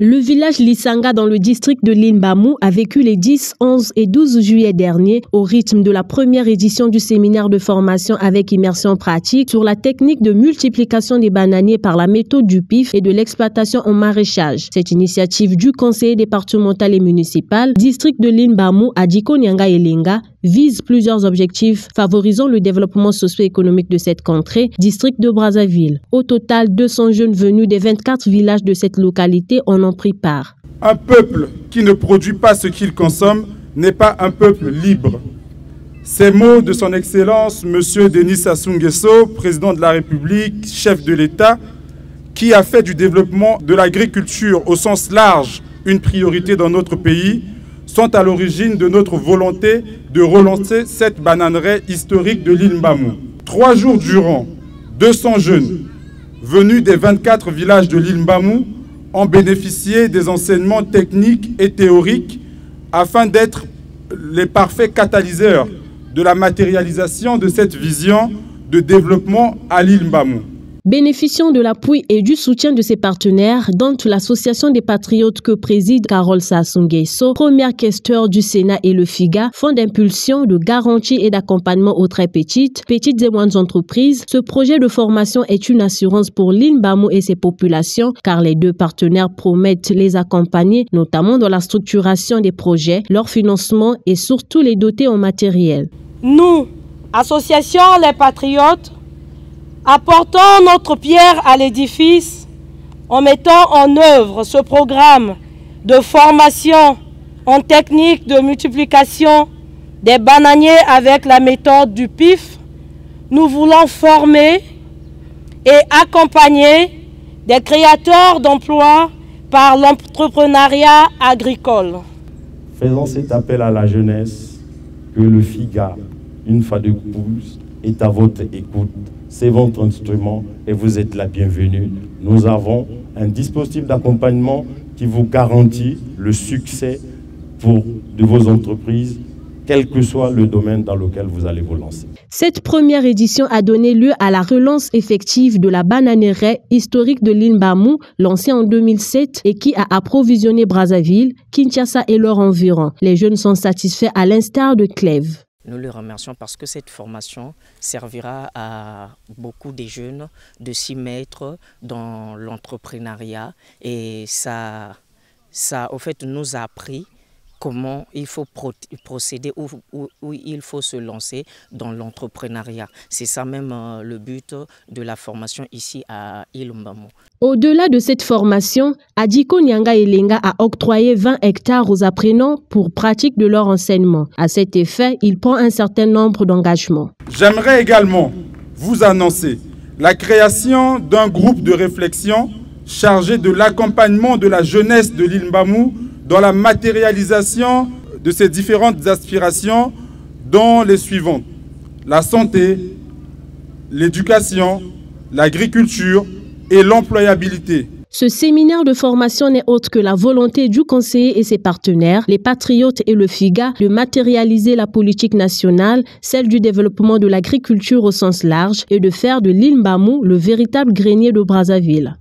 Le village Lisanga dans le district de Limbamu a vécu les 10, 11 et 12 juillet dernier au rythme de la première édition du séminaire de formation avec immersion pratique sur la technique de multiplication des bananiers par la méthode du PIF et de l'exploitation en maraîchage. Cette initiative du conseiller départemental et municipal, district de Limbamu à Diko Nyanga et Lenga, vise plusieurs objectifs favorisant le développement socio-économique de cette contrée, district de Brazzaville. Au total, 200 jeunes venus des 24 villages de cette localité en ont pris part. Un peuple qui ne produit pas ce qu'il consomme n'est pas un peuple libre. Ces mots de son Excellence, M. Denis Sassou Nguesso, président de la République, chef de l'État, qui a fait du développement de l'agriculture au sens large une priorité dans notre pays, sont à l'origine de notre volonté de relancer cette bananeraie historique de Limbamu. 3 jours durant, 200 jeunes venus des 24 villages de Limbamu ont bénéficié des enseignements techniques et théoriques afin d'être les parfaits catalyseurs de la matérialisation de cette vision de développement à Limbamu. Bénéficiant de l'appui et du soutien de ses partenaires, dont l'association des patriotes que préside Carole Sassou Nguesso, première questeur du Sénat et le FIGA, fonds d'impulsion, de garantie et d'accompagnement aux très petites et moyennes entreprises, ce projet de formation est une assurance pour Limbamu et ses populations, car les deux partenaires promettent les accompagner, notamment dans la structuration des projets, leur financement et surtout les doter en matériel. Nous, association Les Patriotes, apportons notre pierre à l'édifice en mettant en œuvre ce programme de formation en technique de multiplication des bananiers avec la méthode du PIF. Nous voulons former et accompagner des créateurs d'emplois par l'entrepreneuriat agricole. Faisons cet appel à la jeunesse que le FIGA, une fois de plus, est à votre écoute. C'est votre instrument et vous êtes la bienvenue. Nous avons un dispositif d'accompagnement qui vous garantit le succès de vos entreprises, quel que soit le domaine dans lequel vous allez vous lancer. Cette première édition a donné lieu à la relance effective de la bananeraie historique de Limbamu, lancée en 2007 et qui a approvisionné Brazzaville, Kinshasa et leurs environs. Les jeunes sont satisfaits à l'instar de Clèves. Nous les remercions parce que cette formation servira à beaucoup de jeunes de s'y mettre dans l'entrepreneuriat et ça au fait nous a appris comment il faut procéder, où il faut se lancer dans l'entrepreneuriat. C'est ça même le but de la formation ici à Limbamu. Au-delà de cette formation, Diko Nyanga et Lenga a octroyé 20 hectares aux apprenants pour pratique de leur enseignement. À cet effet, il prend un certain nombre d'engagements. J'aimerais également vous annoncer la création d'un groupe de réflexion chargé de l'accompagnement de la jeunesse de Limbamu dans la matérialisation de ces différentes aspirations, dont les suivantes: la santé, l'éducation, l'agriculture et l'employabilité. Ce séminaire de formation n'est autre que la volonté du conseiller et ses partenaires, les patriotes et le FIGA, de matérialiser la politique nationale, celle du développement de l'agriculture au sens large, et de faire de Limbamu le véritable grenier de Brazzaville.